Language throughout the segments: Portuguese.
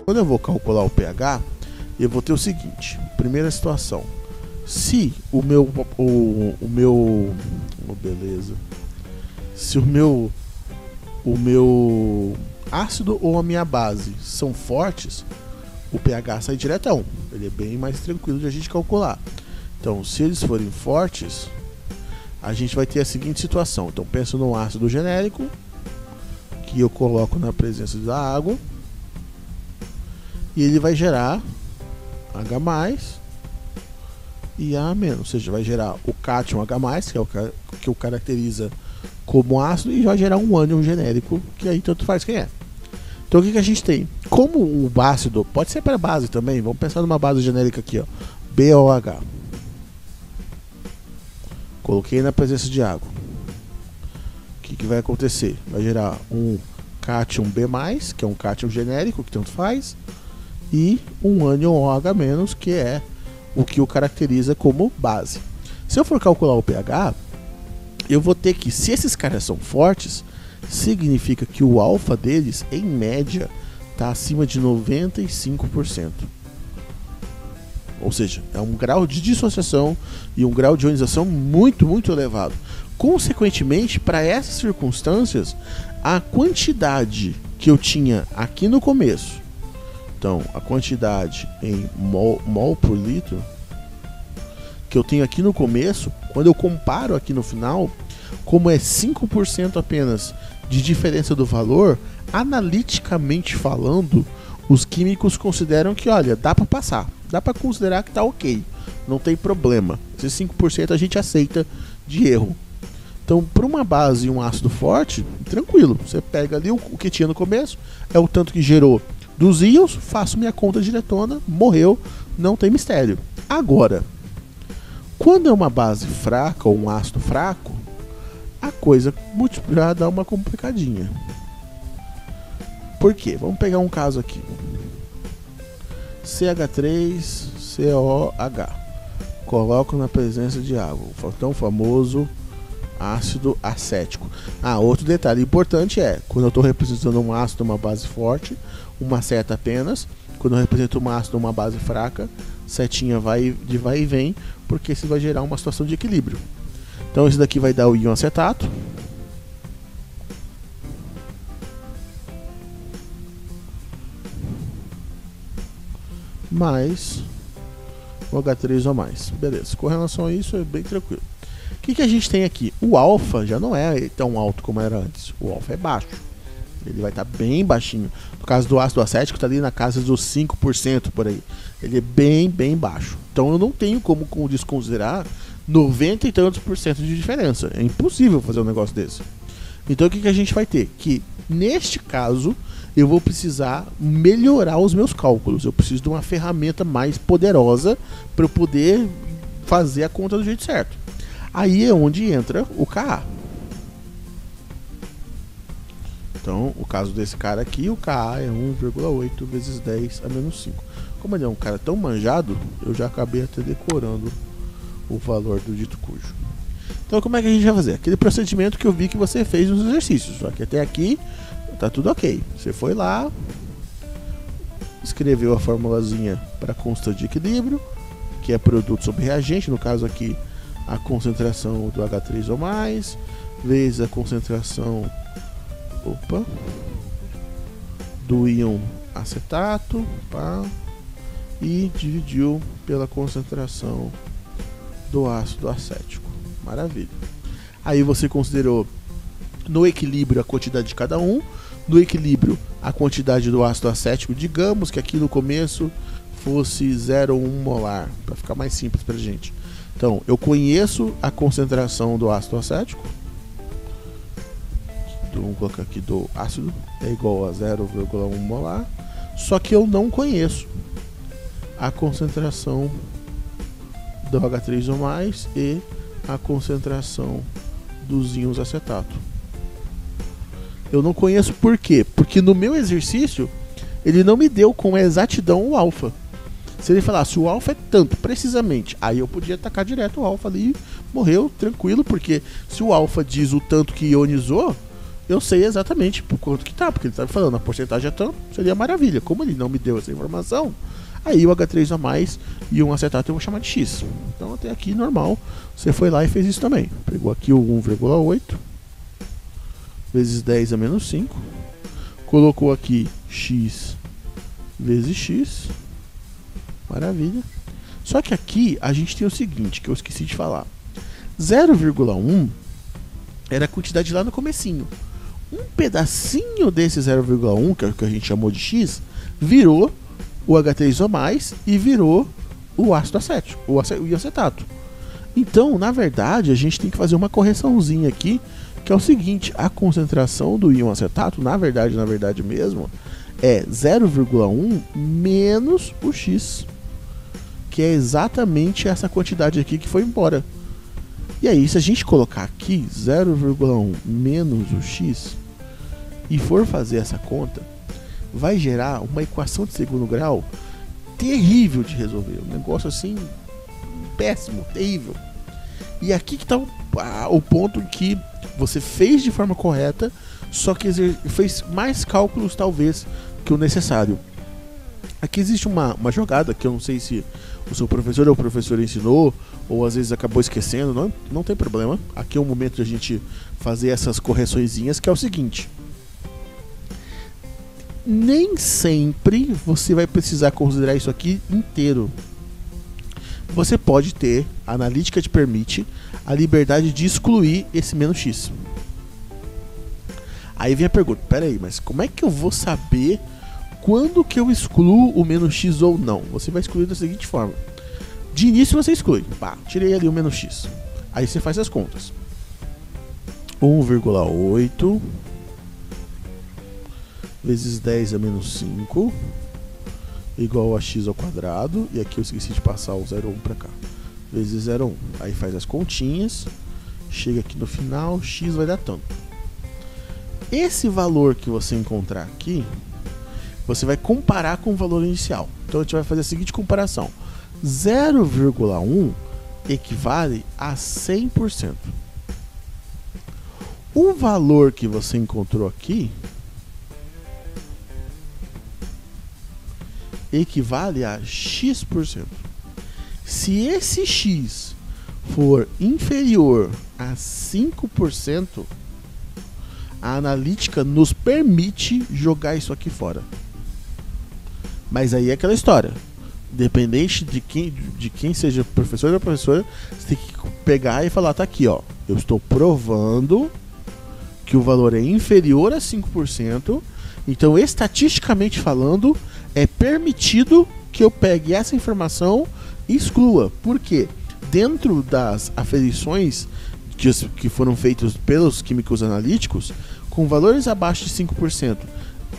Quando eu vou calcular o pH, eu vou ter o seguinte: primeira situação, se o meu beleza, se o meu ácido ou a minha base são fortes, o pH sai direto a 1. Ele é bem mais tranquilo de a gente calcular. Então, se eles forem fortes, a gente vai ter a seguinte situação. Então, penso no ácido genérico, que eu coloco na presença da água, e ele vai gerar H+, e A-, ou seja, vai gerar o cátion H+, que é o que o caracteriza como ácido, e vai gerar um ânion genérico, que aí tanto faz quem é. Então o que a gente tem? Como o ácido, pode ser para base também, vamos pensar numa base genérica aqui, ó, BOH. Coloquei na presença de água. O que vai acontecer? Vai gerar um cátion B+, que é um cátion genérico, que tanto faz, e um ânion OH-, que é o que o caracteriza como base. Se eu for calcular o pH, eu vou ter que, se esses caras são fortes, significa que o alfa deles, em média, está acima de 95%. Ou seja, é um grau de dissociação e um grau de ionização muito, muito elevado. Consequentemente, para essas circunstâncias, a quantidade que eu tinha aqui no começo, então a quantidade em mol por litro que eu tenho aqui no começo, quando eu comparo aqui no final, como é 5% apenas de diferença do valor, analiticamente falando, os químicos consideram que, olha, dá para passar, dá para considerar que tá ok, não tem problema. Esses 5% a gente aceita de erro. Então, para uma base e um ácido forte, tranquilo, você pega ali o que tinha no começo, é o tanto que gerou dos íons, faço minha conta diretona, morreu, não tem mistério. Agora, quando é uma base fraca ou um ácido fraco, a coisa já dá uma complicadinha. Por quê? Vamos pegar um caso aqui. CH3COH. Coloco na presença de água. O tão famoso ácido acético. Outro detalhe importante é, quando eu estou representando um ácido uma base forte, uma seta apenas. Quando eu represento um ácido uma base fraca, setinha vai e vem, porque isso vai gerar uma situação de equilíbrio. Então esse daqui vai dar o íon acetato. Mais o H3O+. Beleza, com relação a isso é bem tranquilo. O que a gente tem aqui? O alfa já não é tão alto como era antes. O alfa é baixo. Ele vai estar bem baixinho. No caso do ácido acético, está ali na casa dos 5% por aí. Ele é bem, bem baixo. Então eu não tenho como desconsiderar 90 e tantos por cento de diferença. É impossível fazer um negócio desse. Então o que a gente vai ter? Que neste caso eu vou precisar melhorar os meus cálculos. Eu preciso de uma ferramenta mais poderosa para eu poder fazer a conta do jeito certo. Aí é onde entra o Ka. Então, o caso desse cara aqui, o Ka é 1,8 vezes 10 a menos 5. Como ele é um cara tão manjado, eu já acabei até decorando o valor do dito cujo. Então, como é que a gente vai fazer? Aquele procedimento que eu vi que você fez nos exercícios. Só que até aqui tá tudo ok. Você foi lá, escreveu a formulazinha para constante de equilíbrio, que é produto sobre reagente, no caso aqui a concentração do H3O+, vezes a concentração do íon acetato, e dividiu pela concentração do ácido acético. Maravilha. Aí você considerou no equilíbrio a quantidade de cada um, no equilíbrio a quantidade do ácido acético, digamos que aqui no começo fosse 0,1 molar, para ficar mais simples para a gente. Então, eu conheço a concentração do ácido acético, vamos colocar aqui do ácido, é igual a 0,1 molar, só que eu não conheço a concentração do H3O+, e a concentração dos íons acetato. Eu não conheço por quê? Porque no meu exercício ele não me deu com exatidão o alfa. Se ele falasse o alfa é tanto, precisamente, aí eu podia atacar direto o alfa ali e morreu tranquilo, porque se o alfa diz o tanto que ionizou, eu sei exatamente por quanto que tá, porque ele tá me falando, a porcentagem é tanto, seria maravilha. Como ele não me deu essa informação, aí o H3O+, e um acetato eu vou chamar de X. Então até aqui normal, você foi lá e fez isso também. Pegou aqui o 1,8 vezes 10 a menos 5, colocou aqui X vezes X, maravilha. Só que aqui a gente tem o seguinte, que eu esqueci de falar. 0,1 era a quantidade lá no comecinho. Um pedacinho desse 0,1, que é o que a gente chamou de X, virou o H3O+, e virou o ácido acético, o acetato. Então, na verdade, a gente tem que fazer uma correçãozinha aqui, que é o seguinte, a concentração do íon acetato, na verdade mesmo, é 0,1 menos o X, que é exatamente essa quantidade aqui que foi embora. E aí, se a gente colocar aqui 0,1 menos o X e for fazer essa conta, vai gerar uma equação de segundo grau terrível de resolver. Um negócio assim, péssimo, terrível. E aqui que está o ponto que você fez de forma correta, só que fez mais cálculos talvez que o necessário. Aqui existe uma jogada que eu não sei se o seu professor ou o professor ensinou, ou às vezes acabou esquecendo, não tem problema. Aqui é o momento de a gente fazer essas correçõezinhas, que é o seguinte: nem sempre você vai precisar considerar isso aqui inteiro. Você pode ter, a analítica te permite, a liberdade de excluir esse menos X. Aí vem a pergunta, peraí, mas como é que eu vou saber quando que eu excluo o menos X ou não? Você vai excluir da seguinte forma. De início você exclui, pá, tirei ali o menos X. Aí você faz as contas. 1,8 vezes 10 a menos 5 igual a x ao quadrado, e aqui eu esqueci de passar o 0,1 para cá, vezes 0,1. Aí faz as continhas, chega aqui no final, x vai dar tanto. Esse valor que você encontrar aqui, você vai comparar com o valor inicial. Então a gente vai fazer a seguinte comparação: 0,1 equivale a 100%. O valor que você encontrou aqui equivale a x%. Se esse x for inferior a 5%, a analítica nos permite jogar isso aqui fora. Mas aí é aquela história. Dependente de quem seja professor ou professora, você tem que pegar e falar, tá aqui, ó. Eu estou provando que o valor é inferior a 5%, então estatisticamente falando, é permitido que eu pegue essa informação e exclua. Por quê? Dentro das aferições que foram feitas pelos químicos analíticos, com valores abaixo de 5%,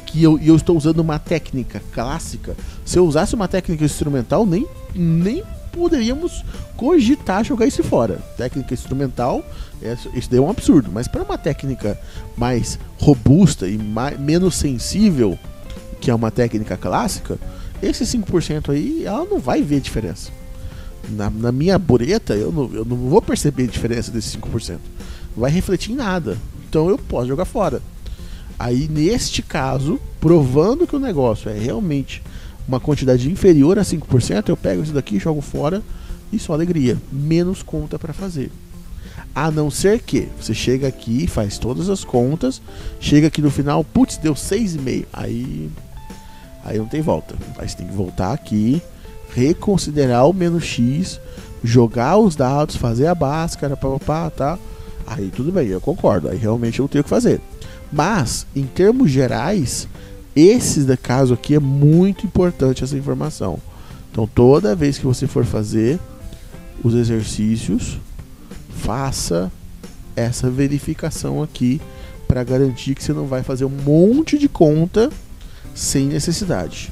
que eu estou usando uma técnica clássica, se eu usasse uma técnica instrumental, nem poderíamos cogitar jogar isso fora. Técnica instrumental, isso daí é um absurdo, mas para uma técnica mais robusta e menos sensível, que é uma técnica clássica, esse 5% aí, ela não vai ver diferença. Na minha bureta, eu não vou perceber a diferença desse 5%. Não vai refletir em nada. Então eu posso jogar fora. Aí, neste caso, provando que o negócio é realmente uma quantidade inferior a 5%, eu pego isso daqui, jogo fora e só alegria. Menos conta para fazer. A não ser que você chega aqui, faz todas as contas, chega aqui no final, putz, deu 6,5. Aí não tem volta. Aí você tem que voltar aqui, reconsiderar o menos X, jogar os dados, fazer a báscara, tá? Aí tudo bem, eu concordo. Aí realmente eu não tenho o que fazer. Mas, em termos gerais, esse caso aqui é muito importante essa informação. Então, toda vez que você for fazer os exercícios, faça essa verificação aqui para garantir que você não vai fazer um monte de conta sem necessidade.